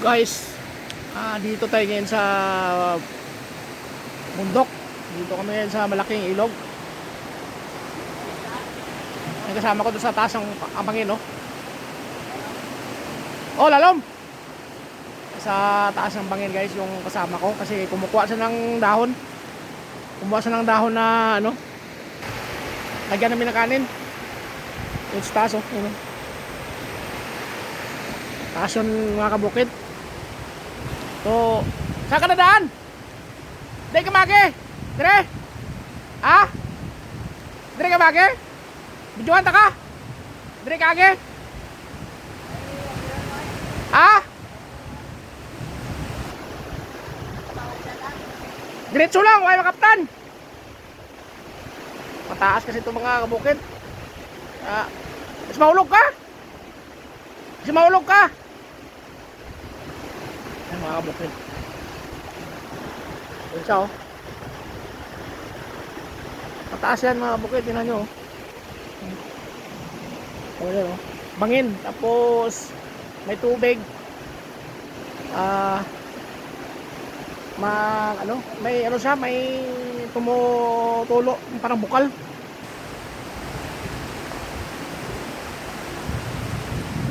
Guys, dito tayo ngayon sa bundok. Dito kami ngayon sa malaking ilog. May kasama ko doon sa taas ng Amangin, no? Oh, lalom! Sa taas ng bangin, guys, yung kasama ko. Kasi kumukuha siya ng dahon. Kumuha siya ng dahon na, ano, lagyan namin ng kanin. Yung sa taas, oh. Yun, oh. Taas yun, mga kabukid. So, saan ka nadaan? Di ka magi? Dire? Ha? Dire ka magi? Bidyuhan ta ka? Dire ka agi? Ha? Diretso lang, huwag makaptan. Mataas kasi itong mga kabukid. Mas mahulog ka? Mas mahulog ka? Ayan mga kabukid. Ayan siya, oh. Mataas yan mga kabukid, tingnan nyo, oh. Oh, yan, oh. Bangin, tapos may tubig. May ano siya, may tumutulo, parang bukal.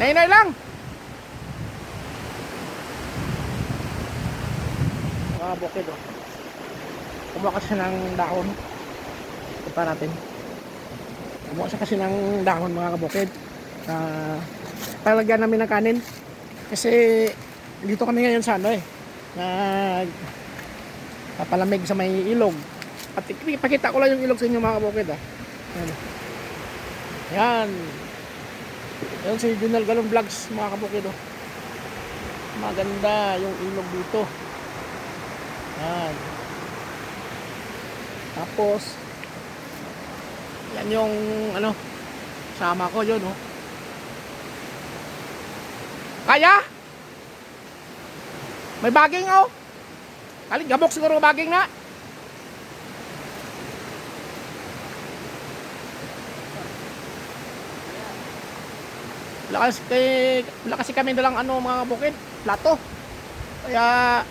Nainay lang. Mga bukid, oh. Kumuha kasi ng dahon. Ito pa natin. Kumuha siya kasi ng dahon, mga kabukid. Palagyan namin ng kanin. Kasi dito kami ngayon sa ano, papalamig sa may ilog. At ipakita ko lang yung ilog sa inyo, mga kabukid, ah. Yan. Yan si Junel Galong Vlogs, mga kabukid, oh. Maganda yung ilog dito. Yan. Tapos yan yung ano, sama ko yun, oh. Kaya? May baging, oh. Kaling gabok siguro baging na. Wala kasi kami dalang ano, mga bukid, plato. Kaya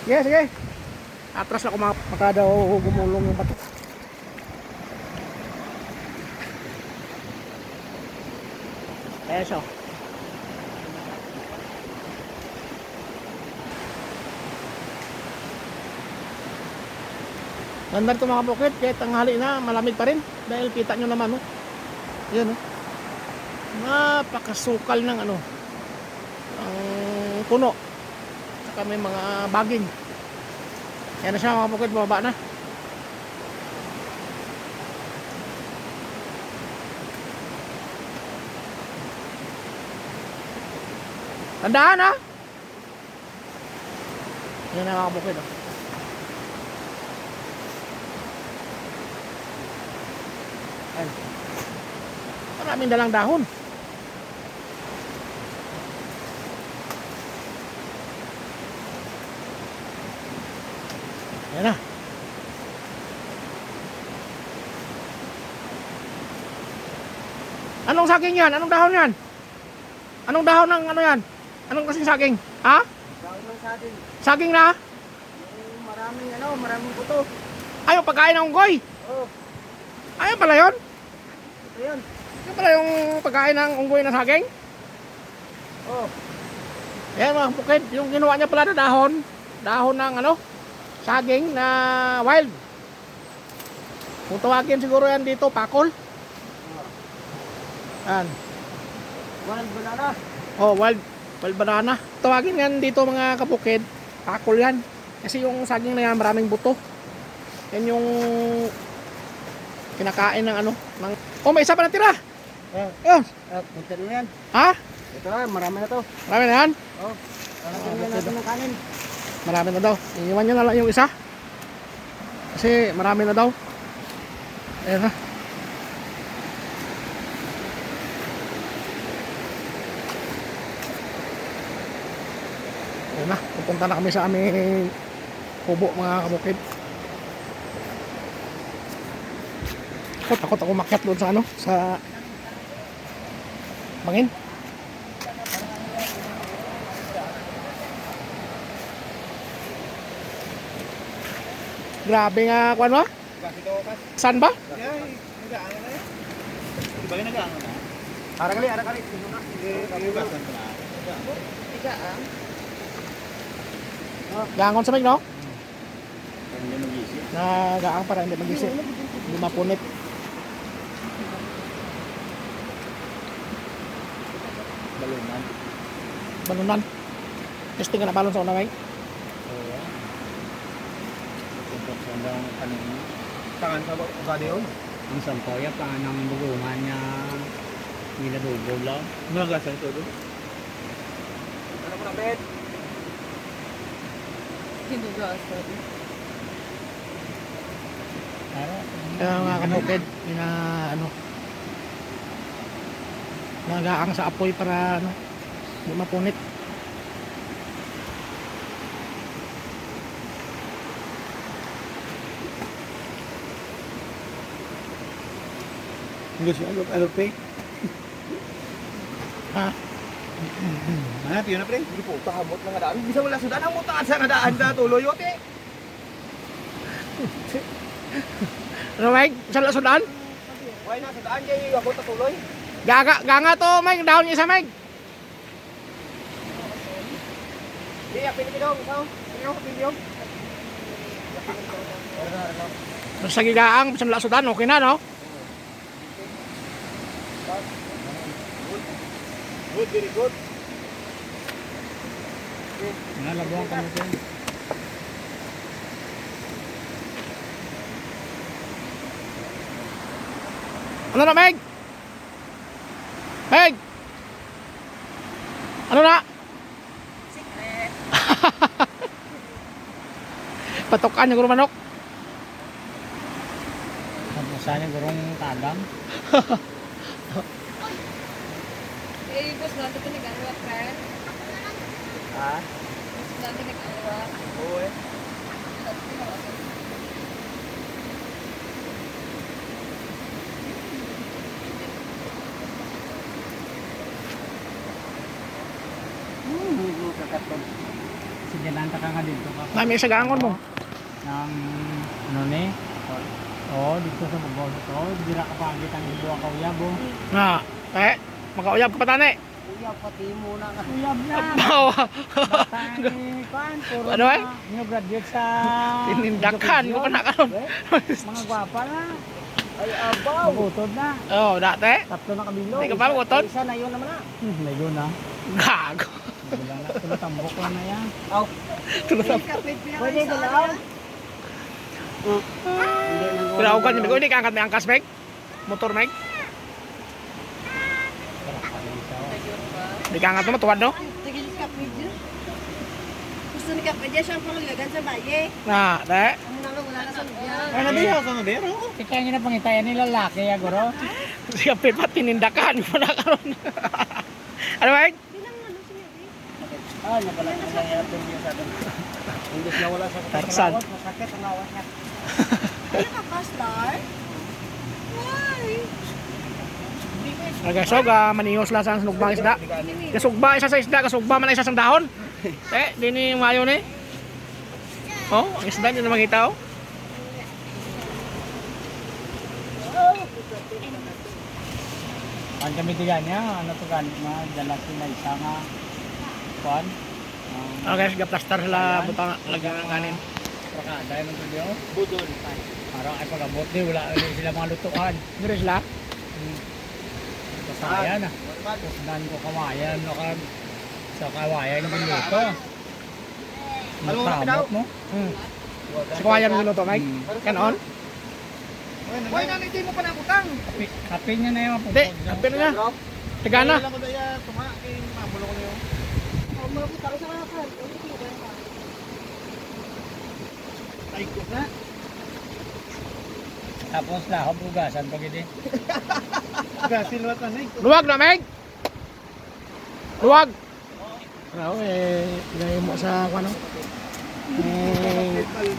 sige. Atras ako makada o gumulong yung bato. Eso. Ganda ito mga bukid, kahit tanghali na malamig pa rin. Dahil kita nyo naman, oh. Yan, oh. Napakasukal ng ano, ang puno. Saka may mga baging. Yan na siya mga bukid, bumaba na. Tandaan, ha? Yan na mga bukid, oh. Ayan. Maraming dalang dahon. Ayan na. Anong saging yan? Anong dahon yan? Anong dahon ng ano yan? Anong kasing saging? Ha? Dahon ng saging. Saging na? Maraming buto. Ayaw, pagkain ng unggoy. Oh, Ayaw pala yun? ito yun. Ayaw pala yung pagkain ng unggoy na saging? Oh, Ayan mga bukid, yung ginawa niya pala na dahon. Dahon ng ano, saging na wild. Kung tawagin siguro yan dito, pakol. Ayan. wild banana. Oh, wild banana. Tawagin yan dito mga kabukid, pakol yan. Kasi yung saging na yan, maraming buto. Yan yung kinakain ng ano, ng... Oh, may isa pa natira. Ayun. Punta na yan. Ha? Ito na, marami na to. Marami na yan? Oh, lalagyan na natin ng kanin. Marami na daw. Iiwan nyo na lang yung isa. Kasi marami na daw. Ayan na. Ayan na. Pupunta na kami sa aming kubo mga kabukid. Takot ako makyat doon sa ano, sa Bangin. Grabe nga kuan mo. Saan ba? Di ba yung nag-ano na? Arakali. Sino na? Gangon sa mig no? Hindi mag-isip. Nagaang para hindi magisip. Hindi mapunit. Balunan. Balunan. Testing ka na balon sa una may. Oo. Tumpok sa hanggang kanina. Tangan sa body yun? Ang sampoya pa ng bugungan niya niladugog lang. Nagasan ito doon? Ano mo na, Bet? Hinugasan. Kaya mga kabukid, na ano, nagaang sa apoy para ano, hindi mapunit. Gusto ano, pre? Ha? Hanap yun na, pre? Hindi po, tahamot na nga daan. Bisa wala sudan ang mutaan sa nadaan na tuloy, ote. Ano may? Saan sudan? Why na, sudan kayo, ako tuloy. Ganga to may, dahon niya sa may. Hindi, pinipidong, ikaw. Pinipidong. Sa gigaang, saan sudan, okay na no? Good, very good. Nalabuhan ka mo dyan. Ano na, Meg? Meg! Ano na? Secret. Patukan yung guro manok. Saan yung gurong tagang? Eh, boss natin ito nag-awa, friend. Ha? Boss natin nag-awa. Oo eh. Sinilanta ka nga dito ka. Nami sa gaangon mo. Ng ano ni? Oo, dito sa babaw na to. Hindi na kapagit ang ibuwa ka uyab oh. Na, makauyab ka pa tani. Uyab, pati mo na nga. Uyab na. Bawa. Kuan, puro Ano eh? new graduate sa... Tinindakan ko pa na karon. Mga gwapa na. Ay, abaw. Magutod na. Oh, dati. Tatlo na kabilog. Hindi ka pa magutod? Isa na yun naman na. Nayo na. Gago. Wala na. Tulotambok lang na yan. Aw. Tulad. Pwede ka lang. Pero ako kan hindi ka angkat may angkas Meg. Motor Meg. Hindi ka angkat mo tuwad no? Tigil ka medyo. Gusto ni ka medyo siya pang lagan sa baye. Na, dahil. Ang mga wala na sa lubyan. Ay, nabiro sa nabiro. Kaya nyo na pangitayan nila lalaki ya, guro. Siya pa tinindakan mo na karon. Ano Meg? Ah, napala na nangyayari yung sa atin. Imbis na wala sa Tarsan. Masakit ang awas niya. Kaya ka pa, Star? Why? Nagasog, manihos lang sa sunugbang isda. Kasugba isa sa isda, kasugba man isa sa dahon. Di ni mayo ni. Oh, ang isda niyo na makita oh. Ang kami tiga niya, ano to kan, dala sila isa nga kuan. Okay, sige plaster sila butang lagyan ng kanin. Prakada yung mga diyo. Budol. Parang ay pagabot di wala sila mga lutuan. Dire sila. Kasayan ah. Kusdan ko kawayan no kan. Sa kawayan ng luto. Ano mo? Sa kumayan mo luto, Mike? Kanon? Why na hindi mo pa nabutang? Kape niya na yung Hindi, kapit na. Tigana. ko daya tuma kay mamulo ko niyo. Oh, mabutang sa mga kan. Ay ko na. Tapos lahab ugasan pag hindi. Gasin wat na eh. Luwag na, Meg! Luwag! Ano, ilagay mo sa ano?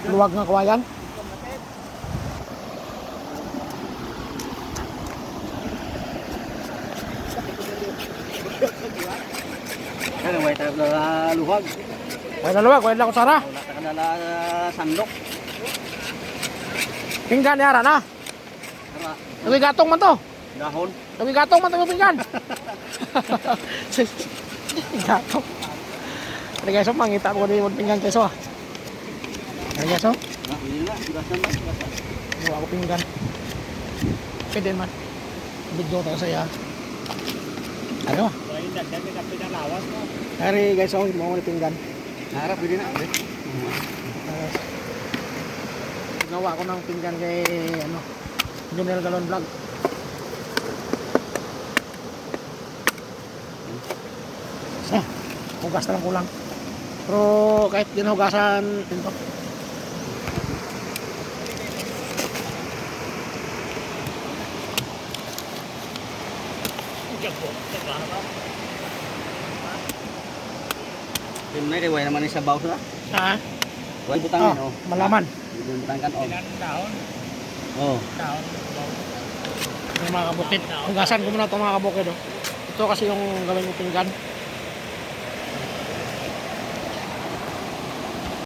Luwag nga kawayan. tayo na luhag. Kuya na luwag, kuya na kutsara. Wala tayo na sandok. Pinggan yara na. Tara, Lagi gatong man to. dahon. Lagi gatong man to yung pinggan. Gatong. Ano guys, oh, mangita ko din yung pinggan guys, oh. Ano guys, oh. Hindi na, bigasan ba? Bigasan. Gawa ko pinggan. Pwede man. Video tayo saya. Ano? Hari guys, oh, mau ko pinggan. Harap, pwede na. Gawa ko ng pinggan kay ano, Junel Galon Vlog. Sa, hugas na lang kulang. Pero kahit din hugasan ito. Yun na, kaya naman yung sabaw sila. Ah, Huwag butangin, oh, oh. malaman. Yung butangkan, oh. Oh. Yung mga kabukid. Hugasan ko muna ito mga kabukid. Oh. Ito kasi yung gawin ko pinggan.